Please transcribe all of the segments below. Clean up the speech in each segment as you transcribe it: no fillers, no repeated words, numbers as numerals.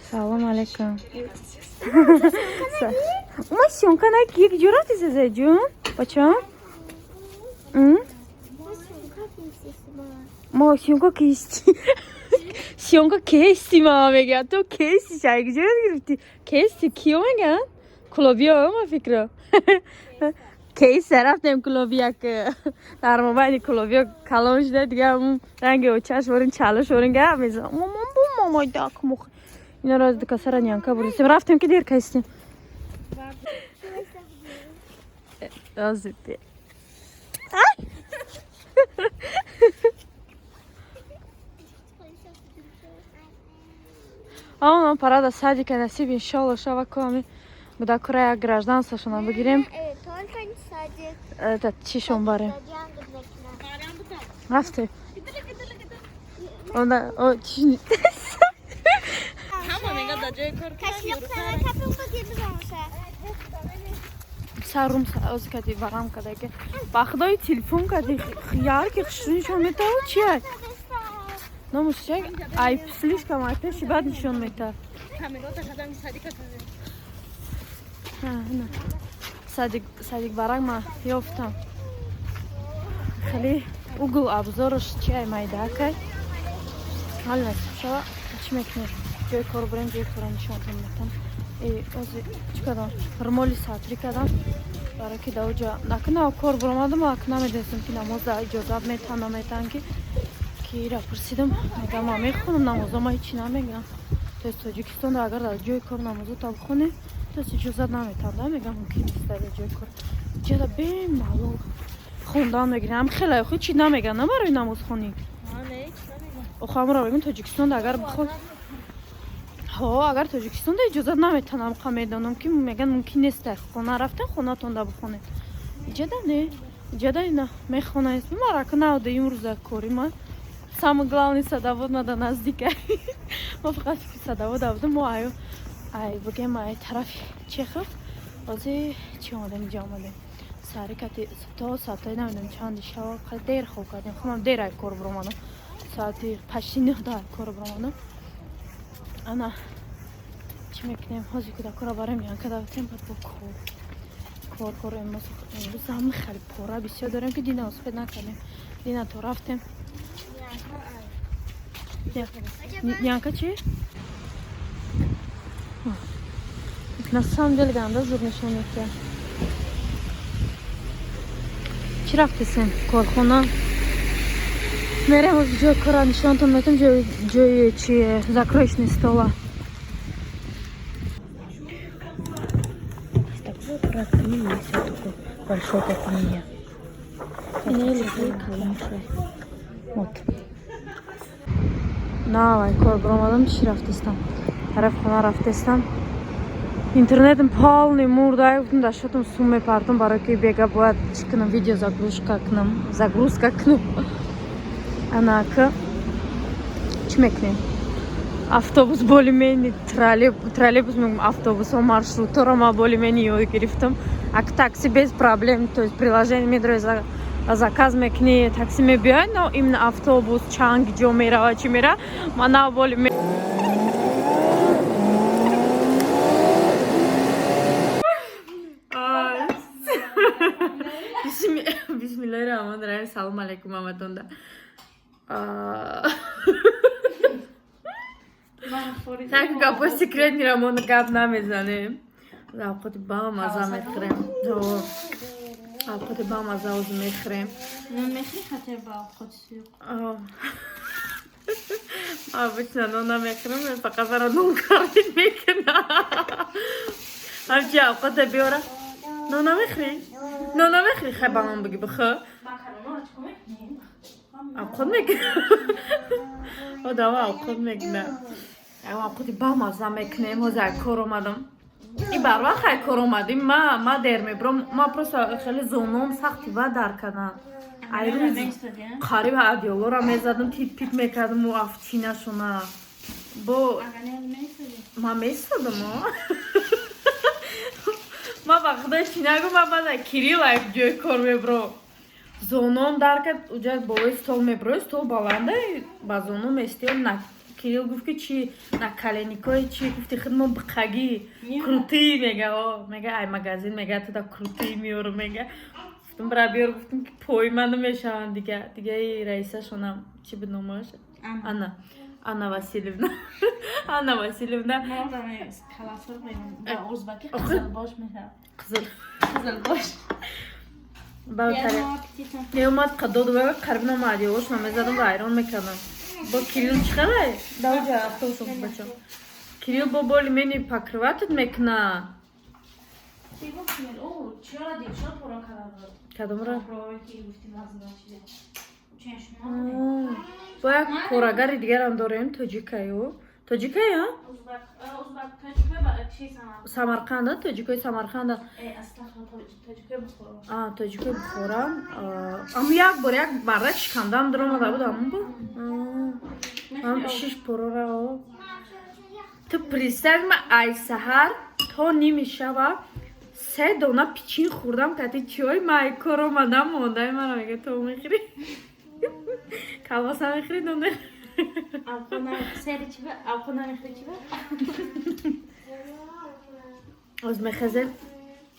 Салом алейкум. Ма сёмка на кик ҷурат изезе ҷун? Почем? Ма сёмка кисти. Сёмка кисти мама мегӯяд. Ту кисти чай ҷурат гирифти? Кисти киё мегӯяд? Кулобиё ма фикро. Кисе рафтем кулобияк дар мобайли кулобиё калон шуда дига ранги очаш ворин чалаш ворин гап мезанам. Мамам бу мамой дак мух. Ина роз ду касара нянка бурдистем. Рафтем ки дер кистем. Азипе. Ама парада садика насиб иншалло шава ками. Буда курая гражданствошона бигирем. Это чишон барем. Рафте. Она о чини. Сарум оз кади варам кадаге. Бахдои телефон кади хияр ки хушнишон метаву чия? Номушчак ай слишком айтеши бад нишон мета. Садик барак ма ёфтам. Хеле угл обзорш чия майдакай. Ҳалмас шава чӣ мекунем? Ҷои кор бурем, ҷои кора нишон метам. Ози чӣ кардам? Римоли сатри кардам. Барои ки дар оҷа накна кор буромадам, ак намедонистам ки намоза иҷозат метан наметан ки ира пурсидам. Мегам ма мехонам намоза ма ҳечи намегам. То есть Тоҷикистонда агар дар ҷои кор намозата бихонӣ, то есть иҷозат наметан да мегам мумкин нест дар ҷои кор. Ҷада бемалол хондан мегирам. Хеле худ чӣ намегам на барои намозхонӣ. Охамра мегӯям Тоҷикистонда агар бихоҳ агар Тоҷикистонда иҷозат наметанам қа медонам ки меган мумкин нест дар хона рафтан хонатонда бихонед. Ҷада не ҷада ина мехонаест мара кнавда имрӯза кори ма самый главный садовод надо наздика. Мо фақат садовод будем мо ай бигем ай тарафи Чехов ози чӣ омадем ҷо омадем сарикати то саатаи намедонам чанди шава дер хоб кардем хунам дер ай кор буромадам саати почти 9 ай кор буромадам. Ана чӣ мекунем ҳозир куда кора барем янка давтем бад бо кор имрӯз замми хеле пора бисёр дорем ки дина успед накардем. Дина то рафтем янка чӣ? На самом деле ганда зуд нишон мекунад. Чӣ рафтесем? Корхона мерем оз ҷои кора нишонтон метам ҷои чи закроечный стола. Такое красивое всё такое большое как у меня. Вот. Навай кор буромадам чӣ рафтестам? Тараф хона рафтестам. Интернетом полный мурдай гуфтам дар шотам сум мепартам барои ки бега бояд чӣ кунам видео загрузка кунам. Анака чӣ мекунем? Автобус более-менее троллейбус мегӯям автобусо маршруторо ма более-менее ёд гирифтам. Ак такси без проблем, то есть приложение медорӣ заказ мекунӣ такси мебиёяд, но именно автобус чанг ҷо меравад чӣ мера мана более-менее бисмиллаҳи роҳмони роҳим. Салом алейкум ҳаматонда. Так гапо секретниро мо гап намезанем. Завқоти бамаза мехӯрем. Завқоти бамаза ози мехӯрем. Обычно нон намехӯрем, фақат бара нон харид мекунам. ҳамчи авқота биёра. Нон намехӯрӣ? Нон намехӯрӣ? Хай ба ман биги бихӯ. Авқот мекунам. одам авқот мекунам. Авқоти бамаза мекунем. ҳозир ай кор омадам. И барвақт ай кор омадим ма дер мебурам. Ма просто хеле зоном сахти ва дар кардам. Ай рӯз қариб адиёлора мезадам, тит мекардам ӯ афчинашона. Бо ма месадам ма ба худои чӣ нагӯ ма баъда Кирилл ай ҷои кор мебурам. зоном даркад уҷа болои стол мебурӯи стол баланда ба зоно местиём на Кирилл гуфт ки чи на коленикои чи гуфти худмо биқагӣ крутӣ мега мега ай магазин мега туда крутӣ меёру мега гуфтам бира биёр гуфтам ки пои ману мешавам дигаи раисашонам чи буд номаш Анна Васильевна Анна Васильевна қизилбош меомад қадоду бега қариб намади ошна мезадам вайрон мекардам бо Кирилл чӣ хабар давҷа автобусом бача Кирилл бо боли мени покрыватат мекуна кадомра бо як порагари дигарам дорем тоҷикаю тоҷикая самарқанда тоҷикои самарқанда тоҷикои бухора аммо як бор як марра шикамдам даромада буд аммо 6 порора ту представь ма ай саҳар то ними шаба 3 дона пичин хӯрдам кати чой май кор омадам мондаи мара мега то мехӯри калбаса мехӯри доне оз мехезем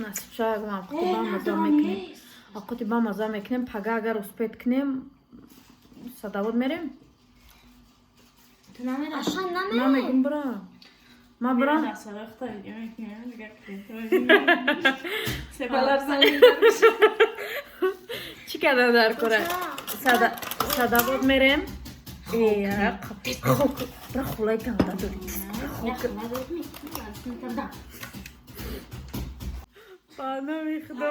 насибшоягм авқоти ба маза мекунем пага агар успед кунем садавод мерем намегум бира ма бирам чӣ кардан дар кора садавод мерем бира хулай канда панами худо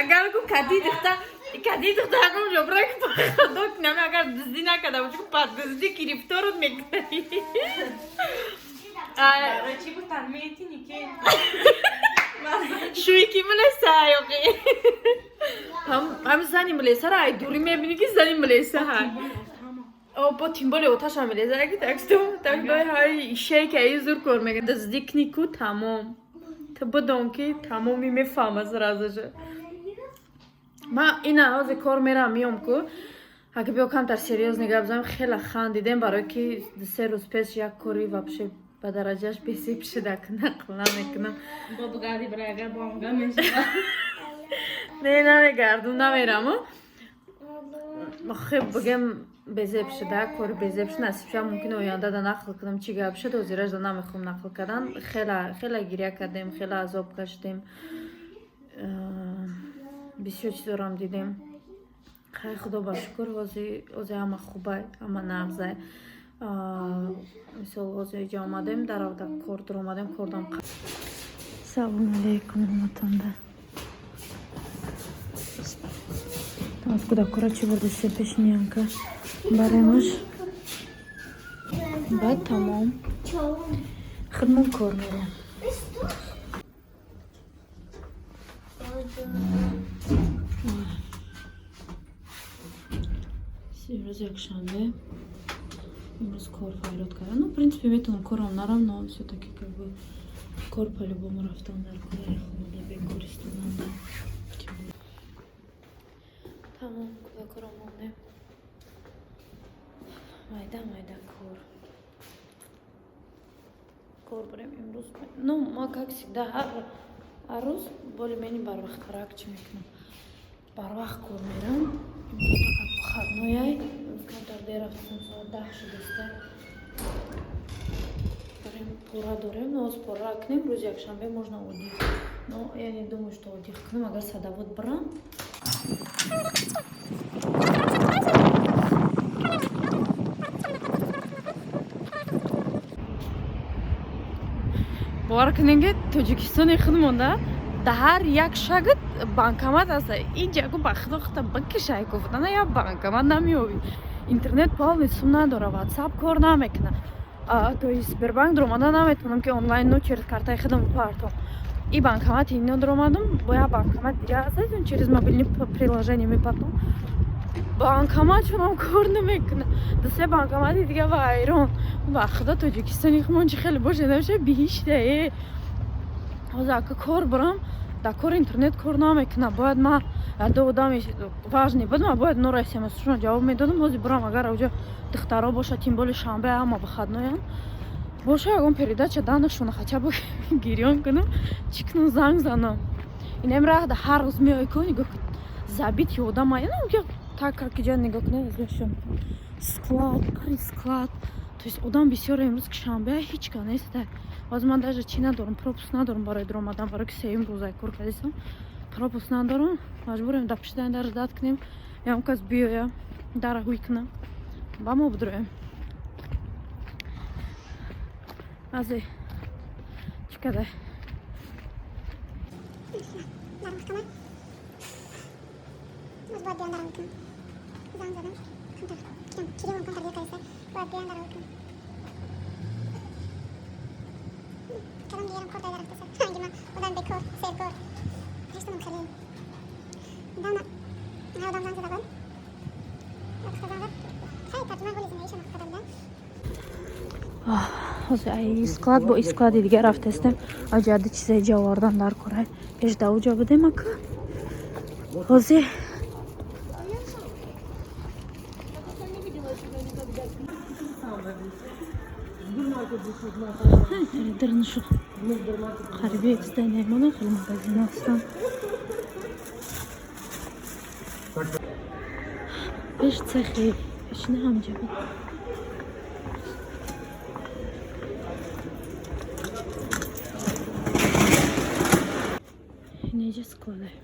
агар ку кади дихта агам жобрак худо кинами агар дузди накарда боши ку пад дузди кирипторот мекунӣ шӯи ки мулесаёқи ҳам зани мулесара ай дури мебинӣ ки зани мулесаҳа бо тимболи оташа мелезаги такдоҳай ишае ки аи зур кор мега дузди кунӣ ку тамом ту будон ки тамоми мефаҳма сразуже ма ина ҳози кор мерам миём ку ака биё камтар серьёзный гап бизанем хеле хандидем барое ки 2-3 рӯз пеш як кори вообще ба дараҷааш бесиб шуда нақл намекунам не намегардум намераму хеб бигем безеб шуда кори безеб шуда насиб шуда мумкин оянда да нақл кунам чӣ гап шуд ҳозираш да намехоҳам нақл кардан хеле гиря кардем хеле азоб кашидем бисёр чизорам дидем хай худо ба шукр ҳози ҳама хубай ҳама нағзай мисол ҳозир иҷа омадем даровда кор дуромадем кордам салому алейкум ҳаматонда откуда кора чӣ бурди се пешниянка баремаш баъд тамом худмон кор мерам имрӯз якшанбе имрӯз кор файрод кардам в принципе метавонам корам нарам но всё-таки как бы кор по-любому рафтам дар кораи хонада бекористонанда тамом куда корам монде майда кор бурем имрӯз ну ма как всегда ҳар рӯз более-менее барвақтарак чӣ мекунам барвақт кор мерам имрӯз фақат выходной камтар дер рафтам соат 10 шудаста барем пора дорем ноз пора кунем рӯз якшанбе можно отдих но я не думаю что отдих кунам агар садовод бирам бовар кунем ки тоҷикистони худмонда дар ҳар як шагат банкомат аст инҷагу ба худо худта бикашай гуфтана як банкомат намеёбӣ интернет полный сум надора ватсап кор намекуна то есть сбербанк дуромада наметавонам ки онлайн но через картаи худам партом и банкомати ино дуромадам бо як банкомат дига аст через мобилни приложение мепартом банкомат шунам кор намекуна 2-3 банкомати дига вайрон ба худо тоҷикистони худмон чӣ хеле бошеда биштае ҳозир ака кор бурам да кор интернет кор намекунад, бояд ман яъне одами важне буд, ман бояд нора смсшон ҷавоб медодам. ҳозир бурам агар оҷо духтаро бошад, тим боли шанбе ҳама ба хатноянд боша, ягон передача данашона хача бо гирён кунам, чӣ кунам, занг занам. Инем рахда ҳар рӯз меои ку нигоҳ кун, забит ёдам аянам ки так как ҷа нигоҳ кунед азошон склад, при склад. То есть одам бисёр имрӯз ки шанбе ҳеч ка неста. ҳозир ман даже чӣ надорам, пропуск надорам барои даромадан, барои ки сеюм рӯзаи кор кардисам. Пропуск надорам, маҷбурем дар пишти дар зад кунем, ям кас биёя дара ҳуй кунам, ба мо бидроем. азе чӣ кадай ҳозир ай склад бо склади дигар рафтастем, аҷади чизаи ҷа овардан дар корай. Пеш да уҷа будем ака. ҳозир дырнышу қариби екстай немона хеле магазин ҳастам. пеш цехи пешна ҳамҷа буд. Неҷа складай.